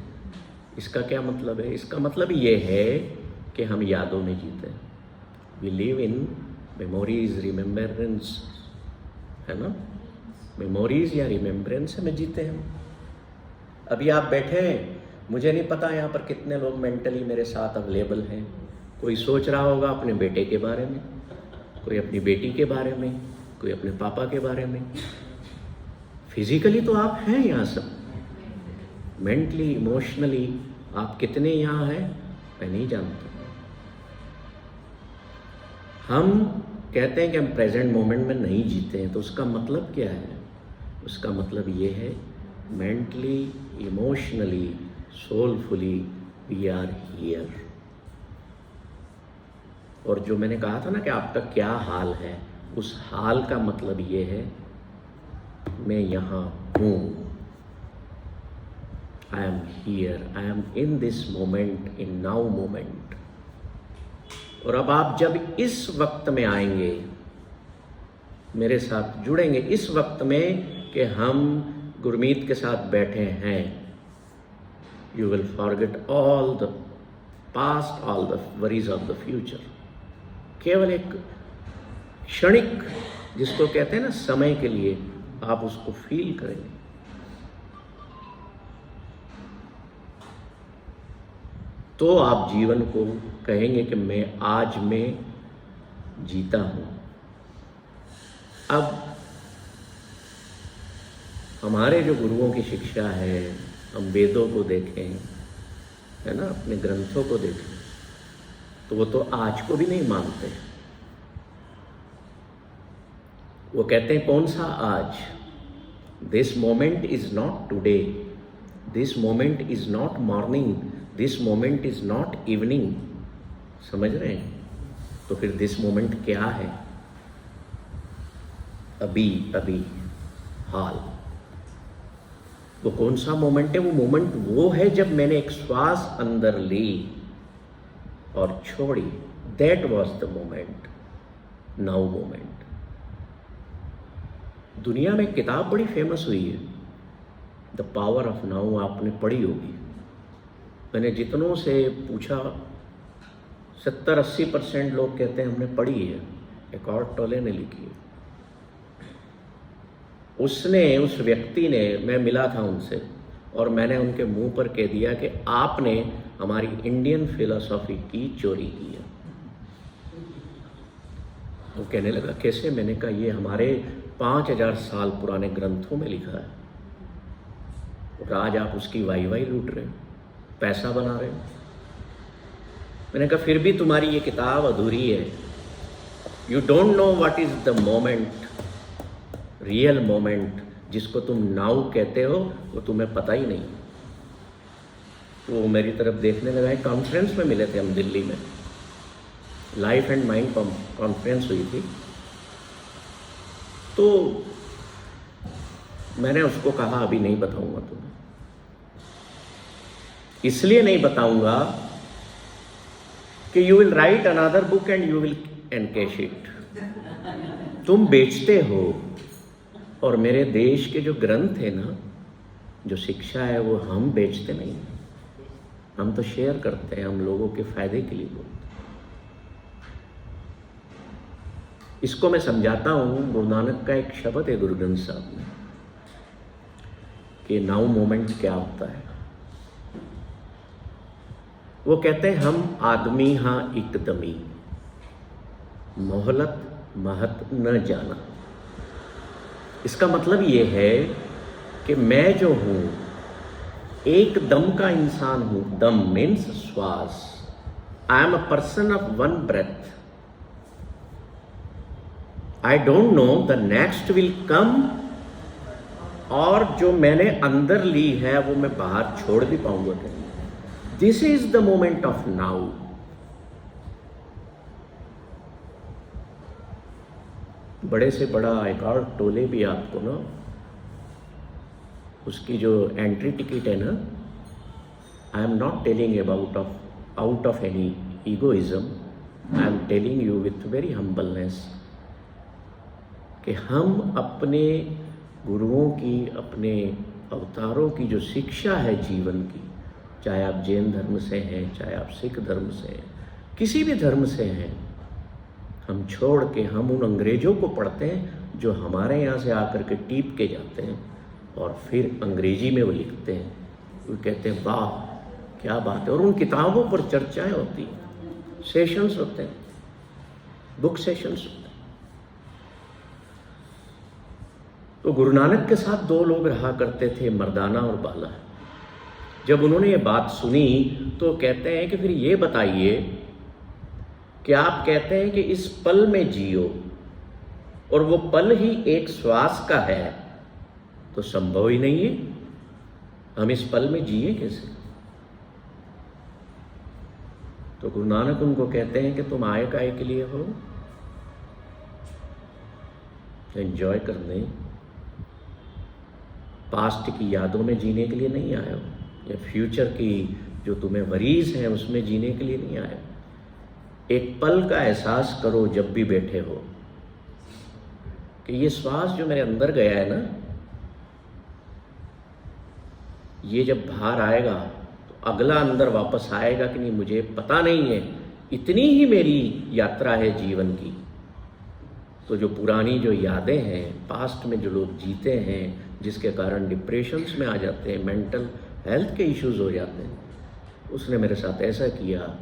इसका क्या मतलब है? इसका मतलब ये है कि हम यादों में जीते। We live in memories, remembrance, है ना? मेमोरीज या रिमेम्बरेंस में जीते हैं। अभी आप बैठे हैं, मुझे नहीं पता यहाँ पर कितने लोग मेंटली मेरे साथ अवेलेबल हैं। कोई सोच रहा होगा अपने बेटे के बारे में, कोई अपनी बेटी के बारे में, कोई अपने पापा के बारे में। फिजिकली तो आप हैं यहाँ सब, मेंटली, इमोशनली आप कितने यहाँ हैं मैं नहीं जानता। हम कहते हैं कि हम प्रेजेंट मोमेंट में नहीं जीते हैं, तो उसका मतलब क्या है? उसका मतलब ये है mentally, emotionally, soulfully we are here. और जो मैंने कहा था ना कि आपका क्या हाल है, उस हाल का मतलब ये है मैं यहाँ हूँ। I am here, I am in this moment, in now moment. और अब आप जब इस वक्त में आएंगे, मेरे साथ जुड़ेंगे इस वक्त में कि हम गुरमीत के साथ बैठे हैं, you will forget all the past, all the worries of the future. केवल एक क्षणिक, जिसको कहते हैं ना समय के लिए, आप उसको फील करेंगे। तो आप जीवन को कहेंगे कि मैं आज में जीता हूं। अब हमारे जो गुरुओं की शिक्षा है, हम वेदों को देखें, है ना, अपने ग्रंथों को देखें तो वो तो आज को भी नहीं मानते। वो कहते हैं कौन सा आज? This moment is not today, this moment is not morning, this moment is not evening. समझ रहे हैं? तो फिर दिस मोमेंट क्या है? अभी अभी, हाल। वो कौन सा मोमेंट है? वो मोमेंट वो है जब मैंने एक श्वास अंदर ली और छोड़ी। That was the moment, now moment. दुनिया में किताब बड़ी फेमस हुई है, द पावर ऑफ नाउ, आपने पढ़ी होगी। मैंने जितनों से पूछा 70-80% लोग कहते हैं हमने पढ़ी है, एकॉर्ट टोले ने लिखी है। उसने, उस व्यक्ति ने, मैं मिला था उनसे और मैंने उनके मुंह पर कह दिया कि आपने हमारी इंडियन फिलॉसफी की चोरी की है। वो कहने लगा कैसे? मैंने कहा ये हमारे 5000 साल पुराने ग्रंथों में लिखा है और आज आप उसकी वाई लूट रहे हो, पैसा बना रहे हो। मैंने कहा फिर भी तुम्हारी ये किताब अधूरी है। You don't know what is the moment, real moment, जिसको तुम नाउ कहते हो, वो तुम्हें पता ही नहीं। वो मेरी तरफ देखने लगा। एक कॉन्फ्रेंस में मिले थे हम दिल्ली में, लाइफ एंड माइंड कॉन्फ्रेंस हुई थी। तो मैंने उसको कहा अभी नहीं बताऊंगा तुम्हें, इसलिए नहीं बताऊंगा कि you will write another book and you will encash it. तुम बेचते हो और मेरे देश के जो ग्रंथ है ना, जो शिक्षा है, वो हम बेचते नहीं, हम तो शेयर करते हैं, हम लोगों के फायदे के लिए बोलते हैं। इसको मैं समझाता हूँ। गुरु नानक का एक शब्द है गुरु ग्रंथ साहब में कि नाउ मोमेंट क्या होता है। वो कहते हैं हम आदमी हाँ एकदमी, मोहलत महत न जाना। इसका मतलब ये है कि मैं जो हूं एक दम का इंसान हूं। दम मीन्स श्वास। I am a person of one breath. I don't know the next will come, और जो मैंने अंदर ली है वो मैं बाहर छोड़ भी पाऊंगा क्या? This is the moment of now. बड़े से बड़ा एकॉर्ट टोले भी आपको ना, उसकी जो एंट्री टिकट है ना, I am not telling about out of any egoism, I am telling you with very humbleness कि हम अपने गुरुओं की, अपने अवतारों की जो शिक्षा है जीवन की, चाहे आप जैन धर्म से हैं, चाहे आप सिख धर्म से हैं, किसी भी धर्म से हैं, हम छोड़ के हम उन अंग्रेजों को पढ़ते हैं जो हमारे यहाँ से आकर के टीप के जाते हैं और फिर अंग्रेजी में वो लिखते हैं। वो कहते हैं वाह क्या बात है। और उन किताबों पर चर्चाएं होती हैं, सेशंस होते हैं, बुक सेशंस होते हैं। तो गुरु नानक के साथ दो लोग रहा करते थे, मर्दाना और बाला। जब उन्होंने ये बात सुनी तो कहते हैं कि फिर ये बताइए कि आप कहते हैं कि इस पल में जियो और वो पल ही एक श्वास का है, तो संभव ही नहीं है। हम इस पल में जिए कैसे? तो गुरु नानक उनको कहते हैं कि तुम आए काहे के लिए हो? एंजॉय करने, पास्ट की यादों में जीने के लिए नहीं आए हो, या फ्यूचर की जो तुम्हें वरीज हैं उसमें जीने के लिए नहीं आए हो। एक पल का एहसास करो जब भी बैठे हो कि ये श्वास जो मेरे अंदर गया है ना, ये जब बाहर आएगा तो अगला अंदर वापस आएगा कि नहीं मुझे पता नहीं है। इतनी ही मेरी यात्रा है जीवन की। तो जो पुरानी जो यादें हैं, पास्ट में जो लोग जीते हैं, जिसके कारण डिप्रेशंस में आ जाते हैं, मेंटल हेल्थ के इश्यूज हो जाते हैं, उसने मेरे साथ ऐसा किया,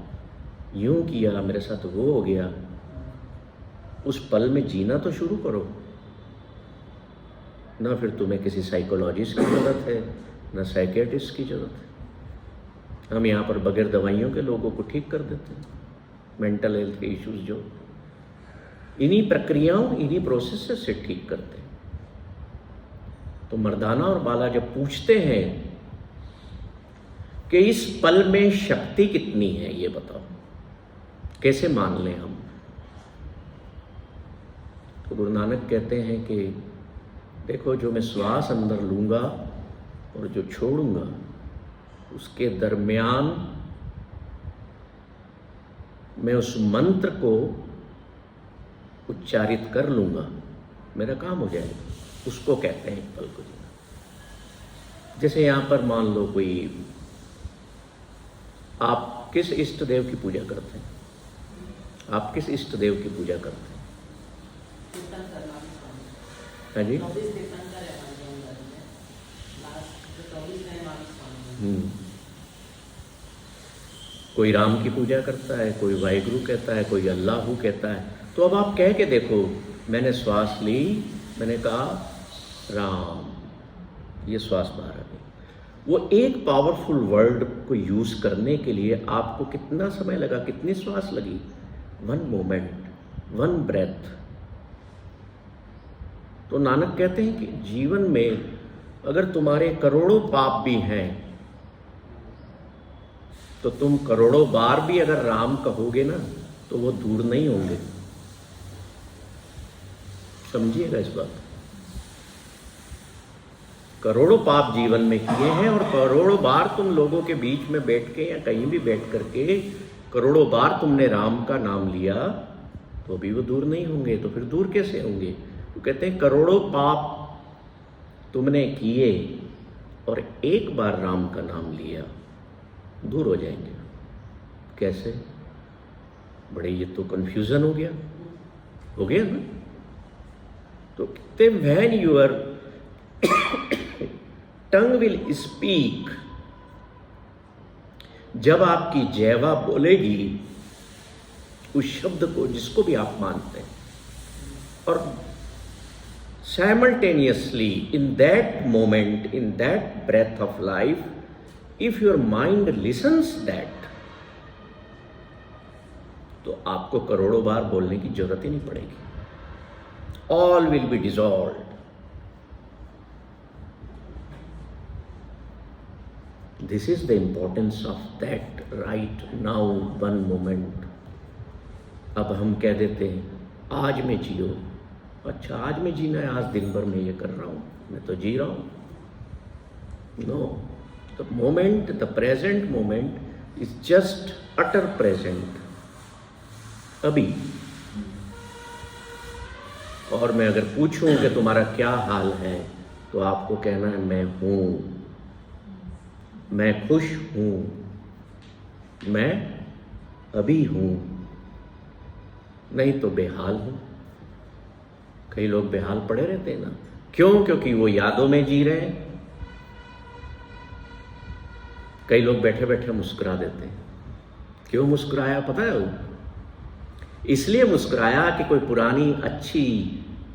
यूं किया, मेरे साथ वो हो गया। उस पल में जीना तो शुरू करो ना। फिर तुम्हें किसी साइकोलॉजिस्ट की ज़रूरत है, ना साइकेट्रिस्ट की ज़रूरत है। हम यहाँ पर बगैर दवाइयों के लोगों को ठीक कर देते हैं, मेंटल हेल्थ के इश्यूज जो इन्हीं प्रक्रियाओं, इन्हीं प्रोसेस से ठीक करते हैं। तो मर्दाना और बाला जब पूछते हैं कि इस पल में शक्ति कितनी है, ये बताओ, कैसे मान लें हम? तो गुरु नानक कहते हैं कि देखो, जो मैं श्वास अंदर लूंगा और जो छोड़ूंगा, उसके दरमियान मैं उस मंत्र को उच्चारित कर लूंगा, मेरा काम हो जाएगा। उसको कहते हैं एक पल को जीना। जैसे यहाँ पर मान लो कोई, आप किस इष्ट देव की पूजा करते हैं? आप किस इष्ट देव की पूजा करते हैं? कीर्तन करना भी स्वामी। हाँ जी। 24 तीर्थंकर है हमारे अंदर में। लास्ट जो 24 है हमारे स्वामी। कोई राम की पूजा करता है, कोई वाहिगुरु कहता है, कोई अल्लाहू कहता है। तो अब आप कह के देखो, मैंने श्वास ली, मैंने कहा राम, ये श्वास बाहर आ गई। वो एक पावरफुल वर्ड को यूज करने के लिए आपको कितना समय लगा, कितनी श्वास लगी? 1 मोमेंट, 1 ब्रेथ। तो नानक कहते हैं कि जीवन में अगर तुम्हारे करोड़ों पाप भी हैं, तो तुम करोड़ों बार भी अगर राम कहोगे ना, तो वो दूर नहीं होंगे। समझिएगा इस बात। करोड़ों पाप जीवन में किए हैं और करोड़ों बार तुम लोगों के बीच में बैठ के या कहीं भी बैठ करके करोड़ों बार तुमने राम का नाम लिया, तो भी वो दूर नहीं होंगे। तो फिर दूर कैसे होंगे? वो कहते हैं करोड़ों पाप तुमने किए और एक बार राम का नाम लिया, दूर हो जाएंगे। कैसे? बड़े ये तो कंफ्यूजन हो गया ना। तो कहते when your tongue will speak, जब आपकी जैवा बोलेगी उस शब्द को जिसको भी आप मानते हैं, और simultaneously in that moment, in that breath of life, if your mind listens that, तो आपको करोड़ों बार बोलने की जरूरत ही नहीं पड़ेगी। All will be dissolved. This is the importance of that right now, one moment. अब हम कह देते हैं आज में जियो। अच्छा, आज में जीना है, आज दिन भर मैं ये कर रहा हूँ, मैं तो जी रहा हूँ। No, the moment, the present moment is just utter present, अभी। और मैं अगर पूछूं कि तुम्हारा क्या हाल है, तो आपको कहना है मैं हूँ, मैं खुश हूँ, मैं अभी हूँ, नहीं तो बेहाल हूँ। कई लोग बेहाल पड़े रहते हैं ना, क्यों? क्योंकि वो यादों में जी रहे हैं। कई लोग बैठे बैठे मुस्कुरा देते हैं। क्यों मुस्कुराया पता है? वो इसलिए मुस्कुराया कि कोई पुरानी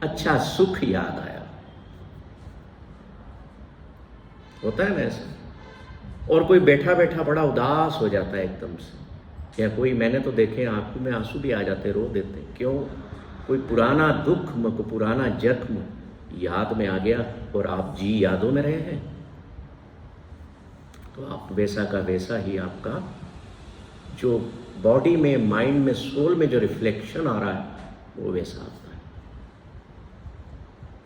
अच्छा सुख याद आया। होता है ना ऐसा? और कोई बैठा बैठा बड़ा उदास हो जाता है एकदम से, या कोई, मैंने तो देखे आंखों में आंसू भी आ जाते, रो देते। क्यों? कोई पुराना दुख, कोई पुराना जख्म याद में आ गया और आप जी यादों में रहे हैं, तो आप वैसा का वैसा ही आपका जो बॉडी में, माइंड में, सोल में जो रिफ्लेक्शन आ रहा है, वो वैसा आता है।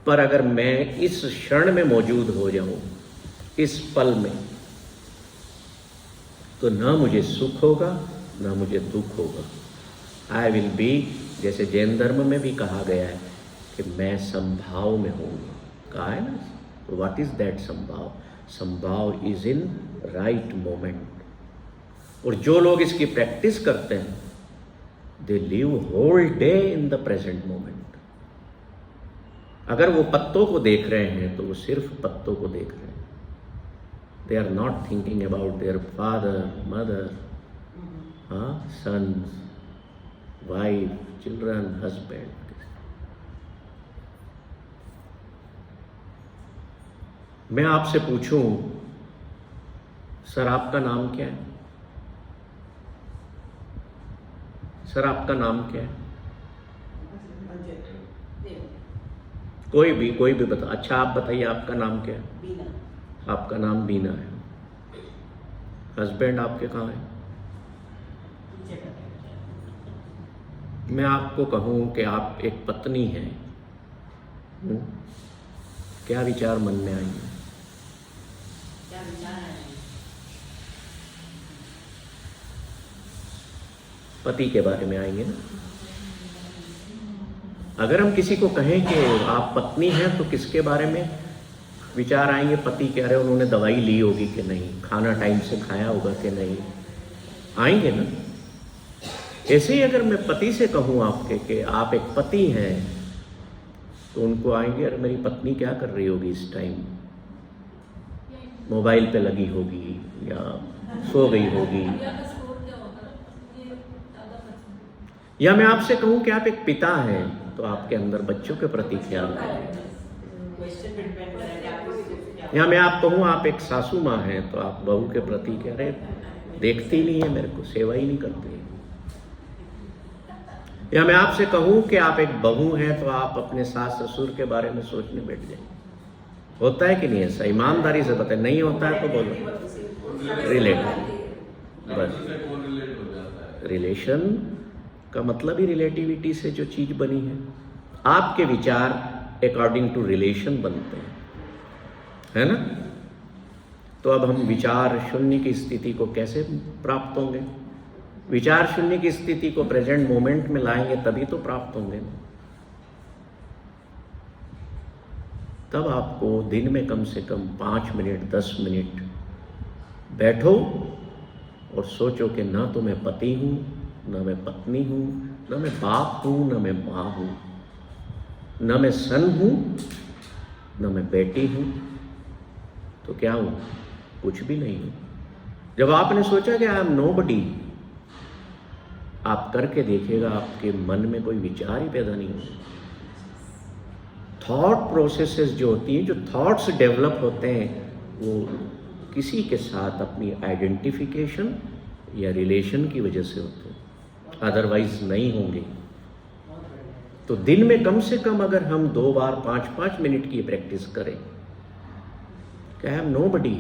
पर अगर मैं इस क्षण में मौजूद हो जाऊं, इस पल में, तो ना मुझे सुख होगा ना मुझे दुख होगा। आई विल बी, जैसे जैन धर्म में भी कहा गया है कि मैं संभाव में होऊंगा। कहा है ना, तो व्हाट इज दैट संभाव? संभाव इज इन राइट मोमेंट। और जो लोग इसकी प्रैक्टिस करते हैं, they live whole day in the present moment. अगर वो पत्तों को देख रहे हैं, तो वो सिर्फ पत्तों को देख रहे हैं। They are not thinking about their father, mother, sons, wife, children, husband. मैं आपसे पूछूं, सर आपका नाम क्या है? सर आपका नाम क्या है? देव, कोई भी बता। अच्छा आप बताइए आपका नाम क्या है? बीना, आपका नाम बीना है। हस्बैंड आपके कहाँ हैं? पीछे करते हैं। मैं आपको कहूँ कि आप एक पत्नी हैं, क्या विचार मन में आएंगे? क्या विचार है? पति के बारे में आएंगे ना। अगर हम किसी को कहें कि आप पत्नी हैं तो किसके बारे में विचार आएंगे? पति कह रहे उन्होंने दवाई ली होगी कि नहीं, खाना टाइम से खाया होगा कि नहीं, आएंगे ना। ऐसे ही अगर मैं पति से कहूँ आपके कि आप एक पति हैं तो उनको आएंगे, अरे मेरी पत्नी क्या कर रही होगी इस टाइम, मोबाइल पे लगी होगी या सो गई होगी। या का स्कोर क्या होगा, ये ज़्यादा पसंद। या मैं आपसे कहूँ कि आप एक पिता हैं तो आपके अंदर बच्चों के प्रति ख्याल है। क्वेश्चन पे डिपेंड करेगा आपको क्या। या मैं आप कहूँ आप एक सासू माँ हैं तो आप बहू के प्रति कह रहे देखती नहीं है मेरे को, सेवा ही नहीं करती है। या मैं आपसे कहूँ कि आप एक बहू हैं तो आप अपने सास ससुर के बारे में सोचने बैठ जाए। होता है कि नहीं ऐसा? ईमानदारी से बताए। नहीं होता है तो बोलो। रिलेट बस। उससे कौन रिलेट हो जाता है? रिलेशन का मतलब ही रिलेटिविटी से जो चीज बनी है। आपके विचार अकॉर्डिंग टू रिलेशन बनते हैं, है ना। तो अब हम विचार शून्य की स्थिति को कैसे प्राप्त होंगे? विचार शून्य की स्थिति को प्रेजेंट मोमेंट में लाएंगे तभी तो प्राप्त होंगे ना। तब आपको दिन में कम से कम 5 मिनट 10 मिनट बैठो और सोचो कि ना तो मैं पति हूँ, ना मैं पत्नी हूँ, ना मैं बाप हूँ, ना मैं माँ हूँ, ना मैं सन हूँ, ना मैं बेटी हूँ, तो क्या हूँ? कुछ भी नहीं हूँ। जब आपने सोचा कि आई एम नोबडी, आप करके देखिएगा आपके मन में कोई विचार ही पैदा नहीं होगा। थॉट प्रोसेसेस जो होती हैं, जो थॉट्स डेवलप होते हैं, वो किसी के साथ अपनी आइडेंटिफिकेशन या रिलेशन की वजह से होते हैं, अदरवाइज नहीं होंगे। तो दिन में कम से कम अगर हम 2 बार 5-5 मिनट की प्रैक्टिस करें कि आई एम नोबडी,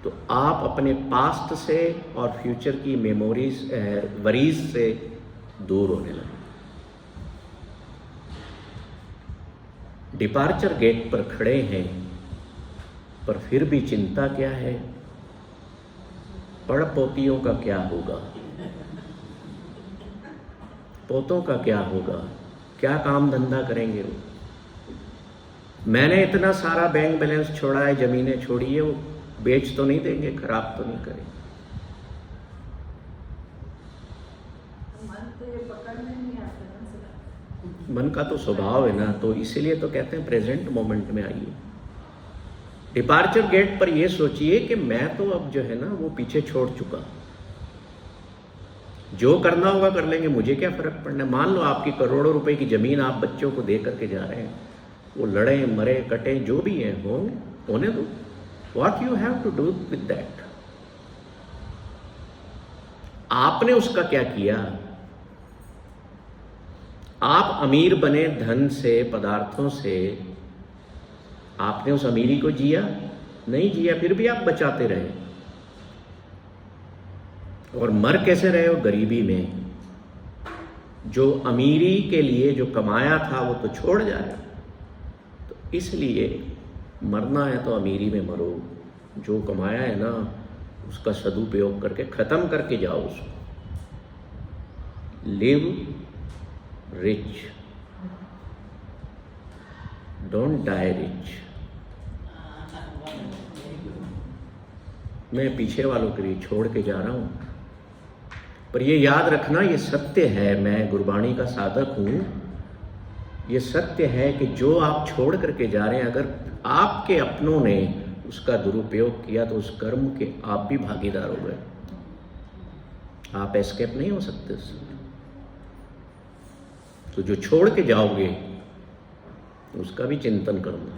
तो आप अपने पास्ट से और फ्यूचर की मेमोरीज वरीज से दूर होने लगे। डिपार्चर गेट पर खड़े हैं पर फिर भी चिंता क्या है? पड़ पोतियों का क्या होगा, पोतों का क्या होगा, क्या काम धंधा करेंगे वो। मैंने इतना सारा बैंक बैलेंस छोड़ा है, जमीनें छोड़ी है, वो बेच तो नहीं देंगे, खराब तो नहीं करेंगे। मन तो ये पकड़ने नहीं आता ना। मन का तो स्वभाव है ना, तो इसीलिए तो कहते हैं प्रेजेंट मोमेंट में आइए। डिपार्चर गेट पर ये सोचिए कि मैं तो अब जो है ना वो पीछे छोड़ चुका, जो करना होगा कर लेंगे, मुझे क्या फर्क पड़ना है। मान लो आपकी करोड़ों रुपए की जमीन आप बच्चों को दे करके जा रहे हैं, वो लड़े मरे कटे जो भी हैं होने दो। What you have to do with that? आपने उसका क्या किया? आप अमीर बने धन से, पदार्थों से, आपने उस अमीरी को जिया नहीं जिया, फिर भी आप बचाते रहे। और मर कैसे रहे हो? गरीबी में। जो अमीरी के लिए जो कमाया था वो तो छोड़ जाएगा, तो इसलिए मरना है तो अमीरी में मरो। जो कमाया है ना उसका सदुपयोग करके खत्म करके जाओ उसको। Live rich, don't die rich. मैं पीछे वालों के लिए छोड़ के जा रहा हूं, पर ये याद रखना, ये सत्य है। मैं गुरबाणी का साधक हूं। ये सत्य है कि जो आप छोड़ करके जा रहे हैं, अगर आपके अपनों ने उसका दुरुपयोग किया तो उस कर्म के आप भी भागीदार हो गए। आप एस्केप नहीं हो सकते उससे। तो जो छोड़ के जाओगे उसका भी चिंतन करना।